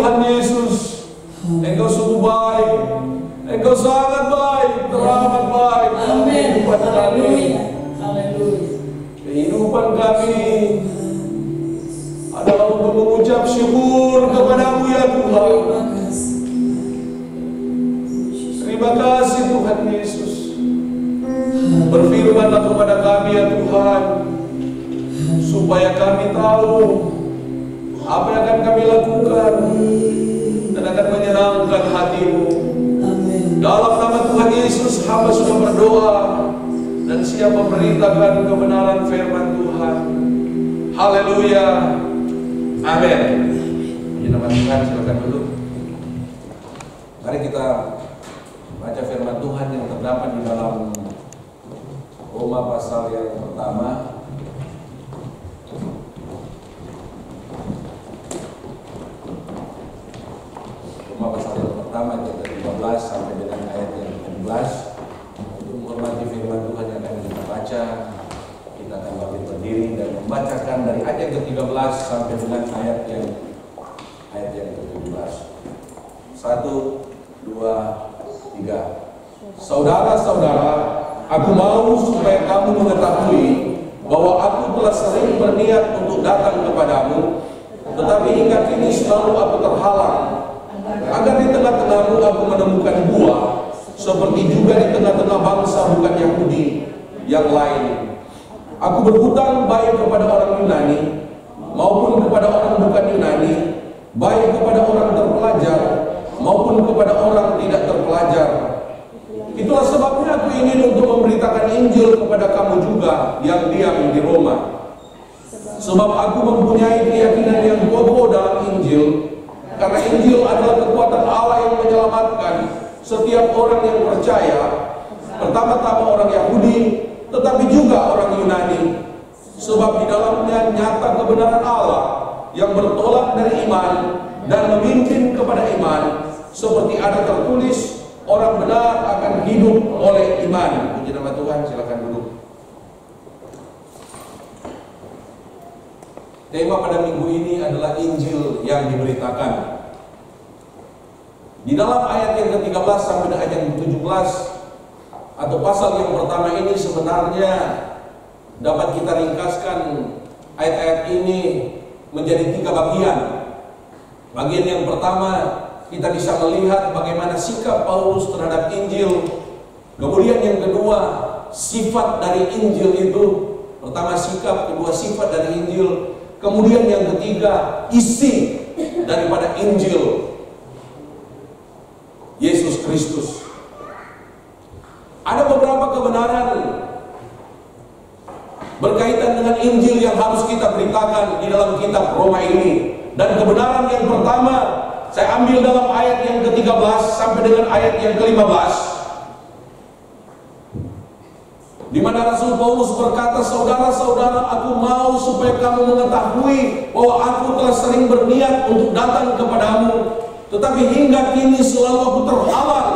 Tuhan Yesus. Engkau sungguh baik. Engkau sangat baik, teramat baik. Amin. Kehidupan kami. Haleluya. Kehidupan kami adalah untuk mengucap syukur kepadamu ya Tuhan. Terima kasih Tuhan Yesus. Berfirmanlah kepada kami ya Tuhan, supaya kami tahu apa yang akan kami lakukan dan akan menyenangkan hatimu. Dalam nama Tuhan Yesus hamba sudah berdoa dan siap memberitakan kebenaran firman Tuhan. Haleluya. Amin. Puji nama Tuhan, silakan duduk. Mari kita baca firman Tuhan yang terdapat di dalam Roma pasal yang pertama. Roma pasal yang pertama ayat 15 sampai dengan ayat yang 17. Untuk menghormati firman Tuhan yang akan kita baca, kita akan bangkit berdiri dan membacakan dari ayat yang ke-13 sampai dengan ayat yang ke-17. 1, 2, 3. Saudara-saudara, aku mau supaya kamu mengetahui bahwa aku telah sering berniat untuk datang kepadamu, tetapi hingga kini selalu aku terhalang, agar di tengah-tengahmu aku menemukan buah, seperti juga di tengah-tengah bangsa bukan Yahudi yang lain. Aku berhutang baik kepada orang Yunani maupun kepada orang bukan Yunani, baik kepada orang terpelajar maupun kepada orang tidak terpelajar. Itulah sebabnya aku ingin untuk memberitakan Injil kepada kamu juga yang diam di Roma. Sebab aku mempunyai keyakinan yang kokoh dalam Injil, karena Injil adalah kekuatan Allah yang menyelamatkan setiap orang yang percaya, pertama-tama orang Yahudi, tetapi juga orang Yunani. Sebab di dalamnya nyata kebenaran Allah yang bertolak dari iman dan memimpin kepada iman, seperti ada tertulis, orang benar akan hidup oleh iman. Puji nama Tuhan, silakan duduk. Tema pada minggu ini adalah Injil yang diberitakan. Di dalam ayat yang ke-13 sampai dengan ayat yang ke-17 atau pasal yang pertama ini sebenarnya dapat kita ringkaskan ayat-ayat ini menjadi 3 bagian. Bagian yang pertama, kita bisa melihat bagaimana sikap Paulus terhadap Injil. Kemudian yang kedua, sifat dari Injil itu. Pertama sikap, kedua sifat dari Injil. Kemudian yang ketiga, isi daripada Injil Yesus Kristus. Ada beberapa kebenaran berkaitan dengan Injil yang harus kita beritakan di dalam kitab Roma ini. Dan kebenaran yang pertama saya ambil dalam ayat yang ke-13 sampai dengan ayat yang ke-15, di mana Rasul Paulus berkata, saudara-saudara, aku mau supaya kamu mengetahui bahwa aku telah sering berniat untuk datang kepadamu, tetapi hingga kini selalu aku terhalang,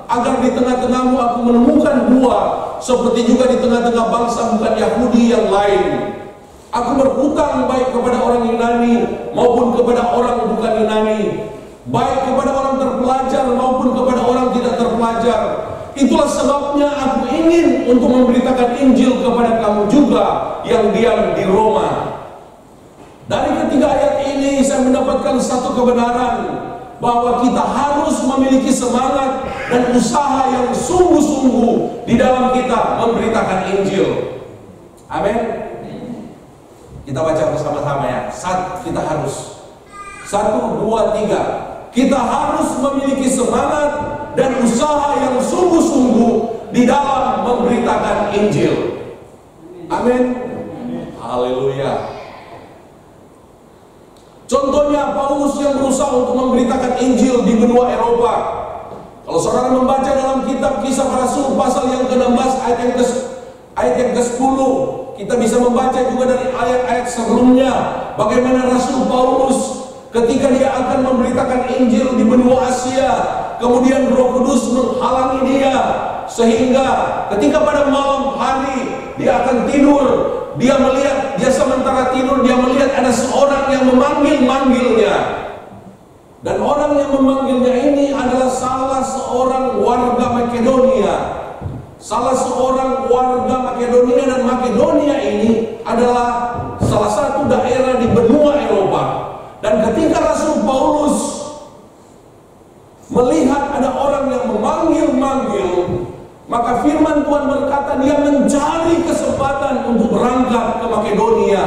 agar di tengah-tengahmu aku menemukan buah, seperti juga di tengah-tengah bangsa bukan Yahudi yang lain. Aku berhutang baik kepada orang Yunani maupun kepada orang bukan Yunani, baik kepada orang terpelajar maupun kepada orang tidak terpelajar. Itulah sebabnya aku ingin untuk memberitakan Injil kepada kamu juga yang diam di Roma. Dari ketiga ayat ini saya mendapatkan satu kebenaran, bahwa kita harus memiliki semangat dan usaha yang sungguh-sungguh di dalam kita memberitakan Injil. Amin. Kita baca bersama-sama ya. Kita harus. 1, 2, 3. Kita harus memiliki semangat dan usaha yang sungguh-sungguh di dalam memberitakan Injil. Amin. Haleluya. Contohnya Paulus yang berusaha untuk memberitakan Injil di benua Eropa. Kalau saudara membaca dalam kitab Kisah Para Rasul pasal yang ke-16 ayat yang ke-10, kita bisa membaca juga dari ayat-ayat sebelumnya bagaimana Rasul Paulus ketika dia akan memberitakan Injil di benua Asia, kemudian Roh Kudus menghalangi dia, sehingga ketika pada malam hari dia akan tidur, dia sementara tidur dia melihat ada seorang yang memanggil-manggilnya. Dan orang yang memanggilnya ini adalah salah seorang warga Makedonia. Salah seorang warga Makedonia, dan Makedonia ini adalah salah satu daerah di benua Eropa. Dan ketika Rasul Paulus melihat ada orang yang memanggil-manggil, maka firman Tuhan berkata dia mencari kesempatan untuk berangkat ke Makedonia.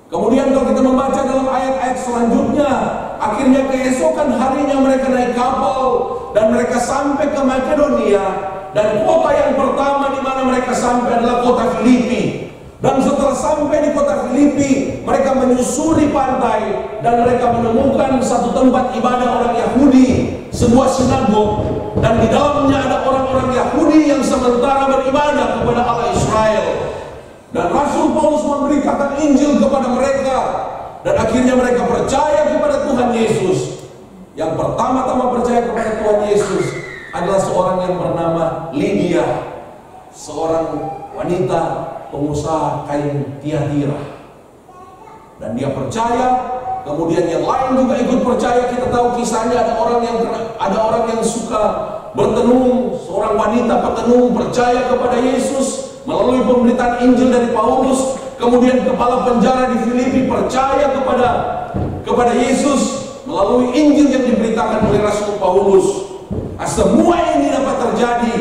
Kemudian kalau kita membaca dalam ayat-ayat selanjutnya, akhirnya keesokan harinya mereka naik kapal dan mereka sampai ke Makedonia. Dan kota yang pertama di mana mereka sampai adalah kota Filipi. Dan setelah sampai di kota Filipi, mereka menyusuri pantai dan mereka menemukan satu tempat ibadah orang Yahudi, sebuah sinagog. Dan di dalamnya ada orang-orang Yahudi yang sementara beribadah kepada Allah Israel. Dan Rasul Paulus memberitakan Injil kepada mereka, dan akhirnya mereka percaya kepada Tuhan Yesus. Yang pertama-tama percaya kepada Tuhan Yesus adalah seorang yang bernama Lydia, seorang wanita pengusaha kain Tiatira. Dan dia percaya, kemudian yang lain juga ikut percaya. Kita tahu kisahnya, ada orang yang suka bertenung, seorang wanita petenung percaya kepada Yesus melalui pemberitaan Injil dari Paulus. Kemudian kepala penjara di Filipi percaya kepada Yesus melalui Injil yang diberitakan oleh Rasul Paulus. Semua ini dapat terjadi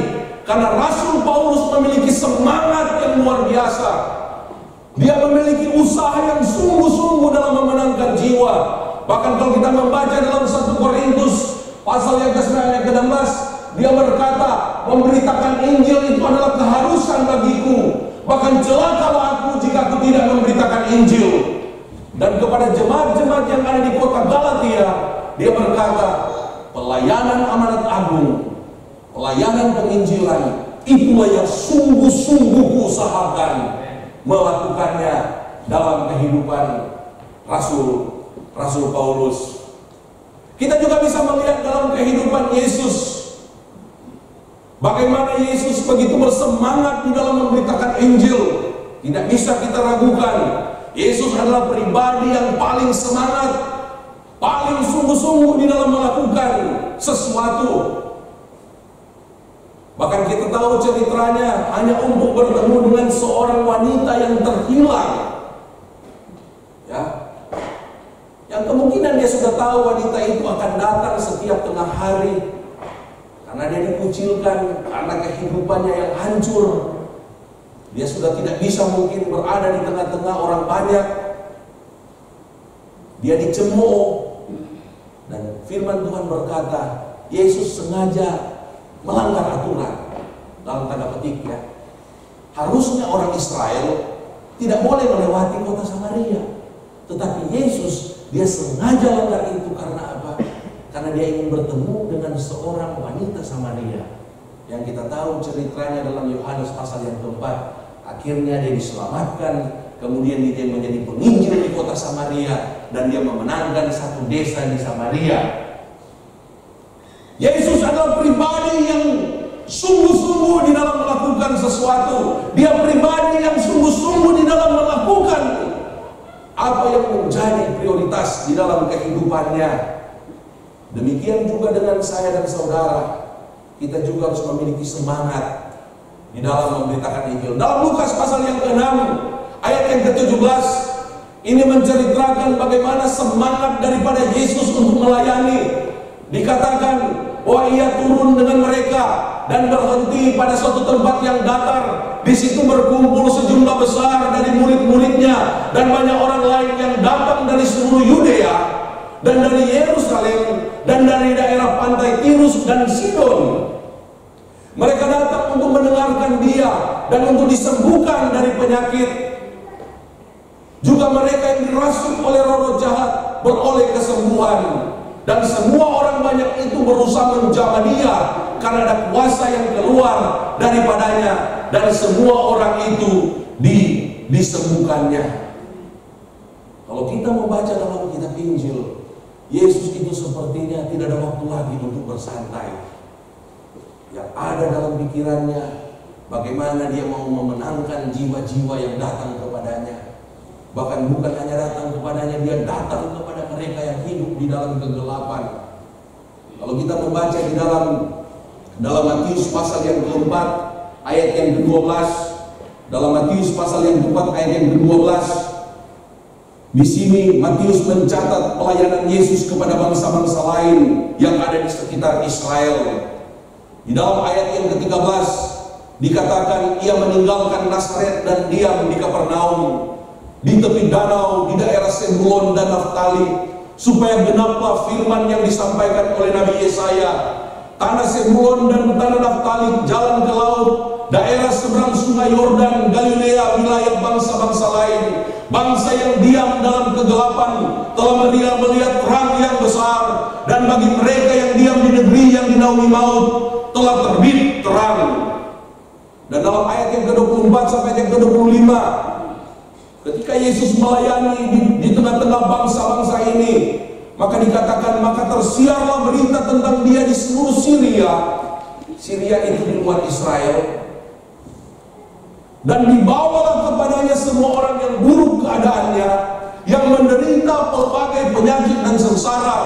karena Rasul Paulus memiliki semangat yang luar biasa. Dia memiliki usaha yang sungguh-sungguh dalam memenangkan jiwa. Bahkan kalau kita membaca dalam 1 Korintus pasal yang ke-16, dia berkata, memberitakan Injil itu adalah keharusan bagiku. Bahkan celakalah aku jika aku tidak memberitakan Injil. Dan kepada jemaat-jemaat yang ada di kota Galatia, dia berkata, pelayanan amanat agung, pelayanan penginjilan, itulah yang sungguh-sungguh kuusahakan melakukannya dalam kehidupan Rasul Paulus. Kita juga bisa melihat dalam kehidupan Yesus, bagaimana Yesus begitu bersemangat di dalam memberitakan Injil. Tidak bisa kita ragukan, Yesus adalah pribadi yang paling semangat, paling sungguh-sungguh di dalam melakukan sesuatu. Bahkan kita tahu ceritanya hanya untuk bertemu dengan seorang wanita yang terhilang, ya, yang kemungkinan dia sudah tahu wanita itu akan datang setiap tengah hari, karena dia dikucilkan, karena kehidupannya yang hancur. Dia sudah tidak bisa mungkin berada di tengah-tengah orang banyak. Dia dicemooh. Dan firman Tuhan berkata, Yesus sengaja melanggar aturan, dalam tanda petik, ya. Harusnya orang Israel tidak boleh melewati kota Samaria, tetapi Yesus, dia sengaja langgar itu karena apa? Karena dia ingin bertemu dengan seorang wanita Samaria yang kita tahu ceritanya dalam Yohanes pasal yang keempat. Akhirnya dia diselamatkan, kemudian dia menjadi penginjil di kota Samaria, dan dia memenangkan satu desa di Samaria. Yesus adalah pribadi yang sungguh-sungguh di dalam melakukan sesuatu. Dia pribadi yang sungguh-sungguh di dalam melakukan apa yang menjadi prioritas di dalam kehidupannya. Demikian juga dengan saya dan saudara. Kita juga harus memiliki semangat di dalam memberitakan Injil. Dalam Lukas pasal yang ke-6 ayat yang ke-17, ini menceritakan bagaimana semangat daripada Yesus untuk melayani. Dikatakan bahwa ia turun dengan mereka dan berhenti pada suatu tempat yang datar. Di situ berkumpul sejumlah besar dari murid-muridnya dan banyak orang lain yang datang dari seluruh Yudea dan dari Yerusalem dan dari daerah pantai Tirus dan Sidon. Mereka datang untuk mendengarkan dia dan untuk disembuhkan dari penyakit. Juga mereka yang dirasuk oleh roh jahat beroleh kesembuhan. Dan semua orang banyak itu berusaha menjamah dia karena ada kuasa yang keluar daripadanya, dan semua orang itu disembuhkannya. Kalau kita membaca dalam kitab Injil, Yesus itu sepertinya tidak ada waktu lagi untuk bersantai. Yang ada dalam pikirannya bagaimana dia mau memenangkan jiwa-jiwa yang datang kepadanya. Bahkan bukan hanya datang kepadanya, dia datang kepada mereka yang hidup di dalam kegelapan. Kalau kita membaca di dalam Matius pasal yang keempat ayat yang ke-12, dalam Matius pasal yang keempat ayat yang ke-12, di sini Matius mencatat pelayanan Yesus kepada bangsa-bangsa lain yang ada di sekitar Israel. Di dalam ayat yang ke-13 dikatakan ia meninggalkan Nazaret dan diam di Kapernaum, di tepi danau di daerah Zebulon dan Naftali, supaya genaplah firman yang disampaikan oleh Nabi Yesaya. Tanah Zebulon dan tanah Naftali, jalan ke laut, daerah seberang sungai Yordan, Galilea, wilayah bangsa-bangsa lain, bangsa yang diam dalam kegelapan telah melihat terang yang besar, dan bagi mereka yang diam di negeri yang dinaungi maut telah terbit terang. Dan dalam ayat yang ke-24 sampai yang ke-25, ketika Yesus melayani di tengah-tengah bangsa-bangsa ini, maka dikatakan, maka tersiarlah berita tentang dia di seluruh Syria. Syria itu di luar Israel. Dan dibawalah kepadanya semua orang yang buruk keadaannya, yang menderita pelbagai penyakit dan sengsara,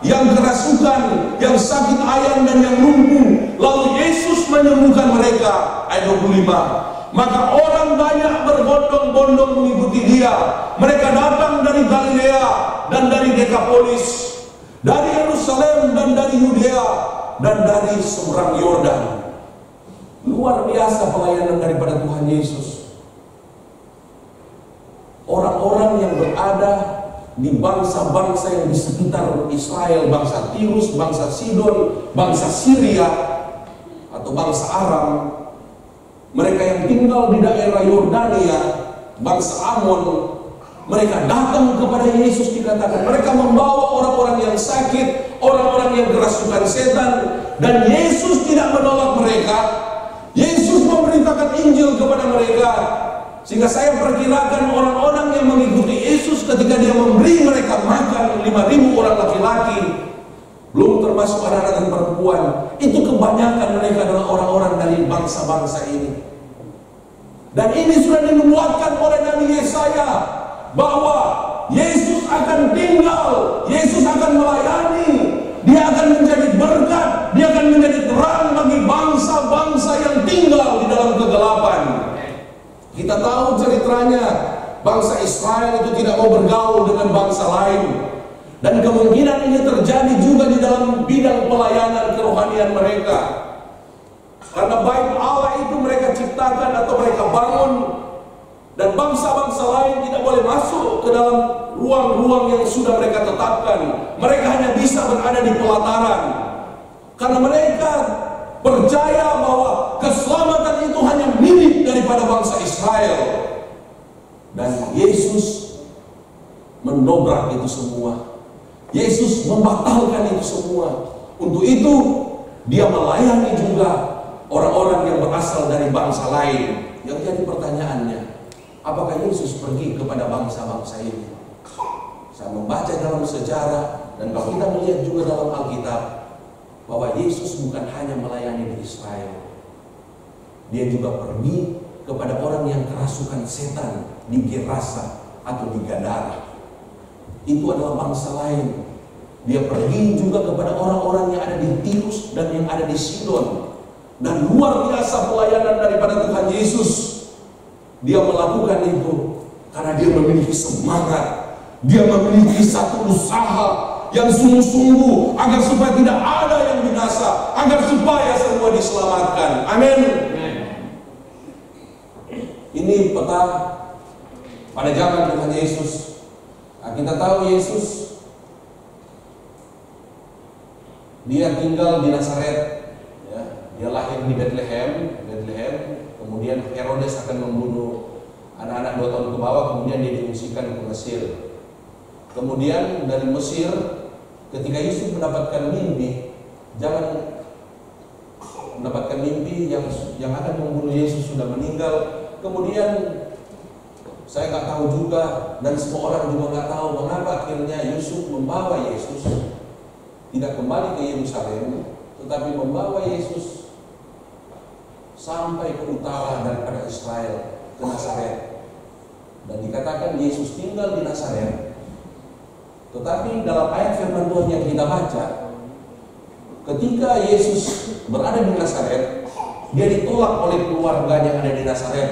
yang kerasukan, yang sakit ayan dan yang lumpuh. Lalu Yesus menyembuhkan mereka. Ayat 25. Maka orang banyak berbondong-bondong mengikuti dia. Mereka datang dari Galilea dan dari Dekapolis, dari Yerusalem dan dari Yudea dan dari seberang Yordan. Luar biasa pelayanan daripada Tuhan Yesus. Orang-orang yang berada di bangsa-bangsa yang di sekitar Israel, bangsa Tirus, bangsa Sidon, bangsa Syria atau bangsa Aram, mereka yang tinggal di daerah Yordania, bangsa Amon, mereka datang kepada Yesus. Dikatakan mereka membawa orang-orang yang sakit, orang-orang yang kerasukan setan, dan Yesus tidak menolak mereka. Yesus memberitakan Injil kepada mereka, sehingga saya perkirakan orang-orang yang mengikuti Yesus ketika dia memberi mereka makan 5.000 orang laki-laki, belum termasuk anak-anak dan perempuan, itu kebanyakan mereka adalah orang-orang dari bangsa-bangsa ini. Dan ini sudah dinubuatkan oleh Nabi Yesaya bahwa Yesus akan tinggal, Yesus akan melayani, dia akan menjadi berkat, dia akan menjadi terang bagi bangsa-bangsa yang tinggal di dalam kegelapan. Kita tahu ceritanya, bangsa Israel itu tidak mau bergaul dengan bangsa lain. Dan kemungkinan ini terjadi juga di dalam bidang pelayanan kerohanian mereka. Karena baik Allah itu mereka ciptakan atau mereka bangun, dan bangsa-bangsa lain tidak boleh masuk ke dalam ruang-ruang yang sudah mereka tetapkan. Mereka hanya bisa berada di pelataran. Karena mereka percaya bahwa keselamatan itu hanya milik daripada bangsa Israel. Dan Yesus mendobrak itu semua. Yesus membatalkan itu semua. Untuk itu dia melayani juga orang-orang yang berasal dari bangsa lain. Yang jadi pertanyaannya, apakah Yesus pergi kepada bangsa-bangsa ini? Saya membaca dalam sejarah, dan kalau kita melihat juga dalam Alkitab, bahwa Yesus bukan hanya melayani di Israel. Dia juga pergi kepada orang yang kerasukan setan di Gerasa atau di Gadara. Itu adalah bangsa lain. Dia pergi juga kepada orang-orang yang ada di Tirus dan yang ada di Sidon. Dan luar biasa pelayanan daripada Tuhan Yesus. Dia melakukan itu karena dia memiliki semangat. Dia memiliki satu usaha yang sungguh-sungguh agar supaya tidak ada yang binasa, agar supaya semua diselamatkan. Amin. Ini peta pada zaman Tuhan Yesus. Nah, kita tahu Yesus dia tinggal di Nazaret, ya. Dia lahir di Bethlehem. Kemudian Herodes akan membunuh anak-anak 2 tahun ke bawah, kemudian dia diungsikan ke Mesir. Kemudian dari Mesir, ketika Yusuf mendapatkan mimpi, yang akan membunuh Yesus sudah meninggal. Kemudian saya nggak tahu juga, dan semua orang juga nggak tahu mengapa akhirnya Yusuf membawa Yesus tidak kembali ke Yerusalem, tetapi membawa Yesus sampai ke utara daripada Israel, ke Nazaret. dan dikatakan Yesus tinggal di Nazaret. Tetapi dalam ayat firman Tuhan yang kita baca, ketika Yesus berada di Nazaret, dia ditolak oleh keluarganya yang ada di Nazaret.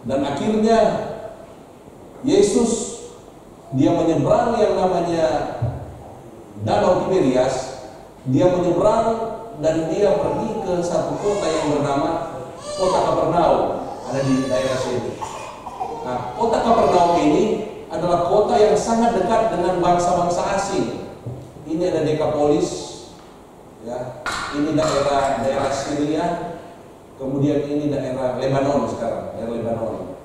Dan akhirnya Yesus dia menyeberang yang namanya Danau Tiberias. Dia menyeberang dan dia pergi ke satu kota yang bernama Kota Kapernaum, ada di daerah sini. Nah, Kota Kapernaum ini adalah kota yang sangat dekat dengan bangsa-bangsa asing. Ini ada Dekapolis, ya. Ini daerah Syria. Kemudian ini daerah Lebanon sekarang, daerah Lebanon,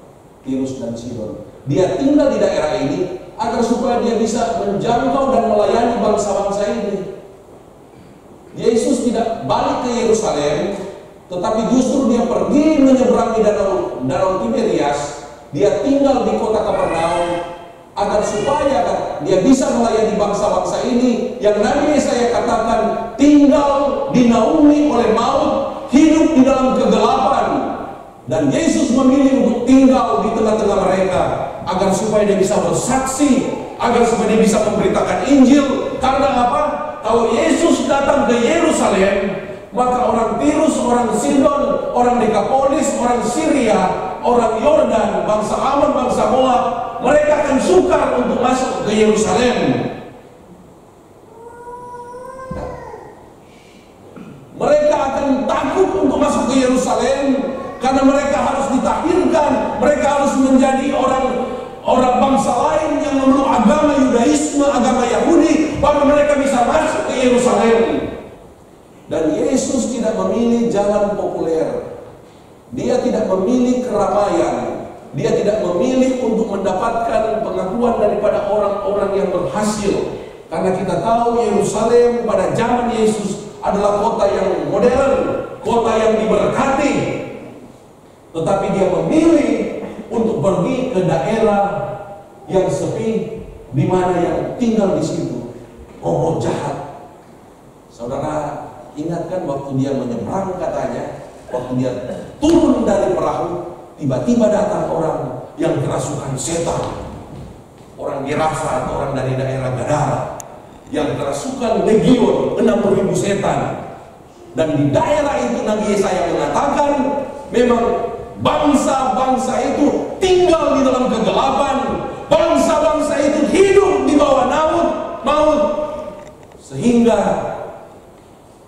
Tirus dan Sidon. Dia tinggal di daerah ini agar supaya dia bisa menjangkau dan melayani bangsa-bangsa ini. Yesus tidak balik ke Yerusalem, tetapi justru dia pergi menyeberangi Danau Tiberias. Dia tinggal di kota Kapernaum agar supaya dia bisa melayani bangsa-bangsa ini yang Nabi Yesaya katakan tinggal dinaungi oleh maut, hidup di dalam kegelapan. Dan Yesus memilih untuk tinggal di tengah-tengah mereka agar supaya dia bisa bersaksi, agar supaya dia bisa memberitakan Injil. Karena apa? Kalau Yesus datang ke Yerusalem, maka orang Tirus, orang Sidon, orang Dekapolis, orang Syria, orang Yordan, bangsa Ammon, bangsa Moab, mereka akan sukar untuk masuk ke Yerusalem. Mereka akan takut untuk masuk ke Yerusalem karena mereka harus ditahirkan, mereka harus menjadi orang bangsa lain yang memeluk agama Yudaisme, agama Yahudi, baru mereka bisa masuk ke Yerusalem. Dan Yesus tidak memilih jalan populer. Dia tidak memilih keramaian. Dia tidak memilih untuk mendapatkan pengakuan daripada orang-orang yang berhasil. Karena kita tahu Yerusalem pada zaman Yesus adalah kota yang modern, kota yang diberkati. Tetapi dia memilih untuk pergi ke daerah yang sepi, di mana yang tinggal di situ roh jahat. Saudara ingatkan waktu dia menyeberang, katanya waktu dia turun dari perahu, tiba-tiba datang orang yang kerasukan setan, orang Gerasa atau orang dari daerah Gadara yang kerasukan legion 6.000 setan. Dan di daerah itu Nabi Yesaya mengatakan memang bangsa-bangsa itu tinggal di dalam kegelapan, bangsa-bangsa itu hidup di bawah maut, sehingga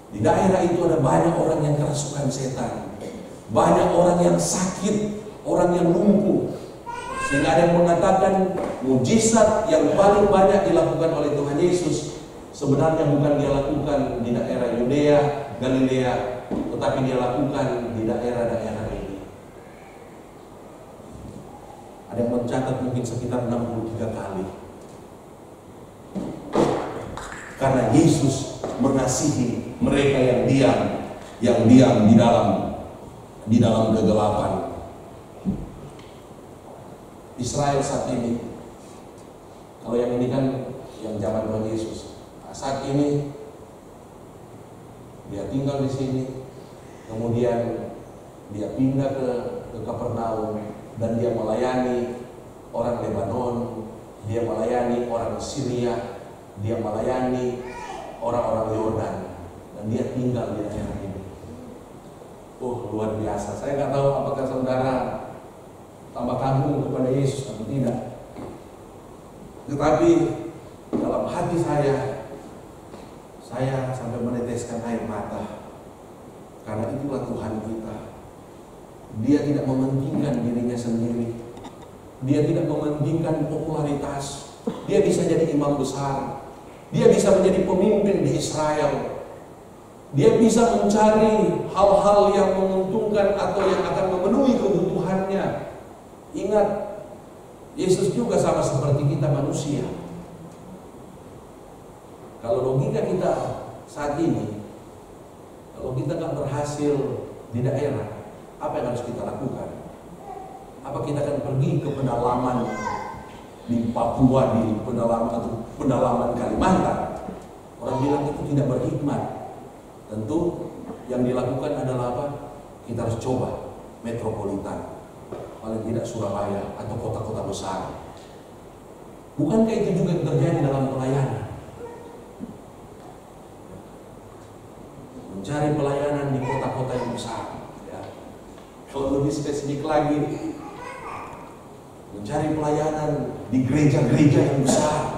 di daerah itu ada banyak orang yang kerasukan setan, banyak orang yang sakit, orang yang lumpuh. Sehingga ada yang mengatakan mujizat yang paling banyak dilakukan oleh Tuhan Yesus sebenarnya bukan dia lakukan di daerah Yudea, Galilea, tetapi dia lakukan di daerah-daerah ini. Ada yang mencatat mungkin sekitar 63 kali. Karena Yesus mengasihi mereka yang diam di dalam kegelapan. Israel saat ini, kalau yang ini kan yang zaman Tuhan Yesus. Saat ini dia tinggal di sini, kemudian dia pindah ke Kapernaum dan dia melayani orang Lebanon, dia melayani orang Syria, dia melayani orang-orang Yordan, dan dia tinggal di daerah ini. Luar biasa. Saya nggak tahu apakah saudara tambah kagum kepada Yesus atau tidak. Tetapi dalam hati saya sampai meneteskan air mata. Karena itulah Tuhan kita. Dia tidak mementingkan dirinya sendiri. Dia tidak mementingkan popularitas. Dia bisa jadi imam besar. Dia bisa menjadi pemimpin di Israel. Dia bisa mencari hal-hal yang menguntungkan atau yang akan memenuhi kebutuhannya. Ingat, Yesus juga sama seperti kita manusia. Kalau logika kita saat ini, kalau kita nggak berhasil di daerah, apa yang harus kita lakukan? Apa kita akan pergi ke pedalaman di Papua, di pedalaman Kalimantan? Orang bilang itu tidak berhikmat. Tentu yang dilakukan adalah apa? Kita harus coba metropolitan. paling tidak Surabaya atau kota-kota besar. Bukankah itu juga yang terjadi dalam pelayanan? Mencari pelayanan di kota-kota yang besar. Ya. Kalau lebih spesifik lagi, mencari pelayanan di gereja-gereja yang besar.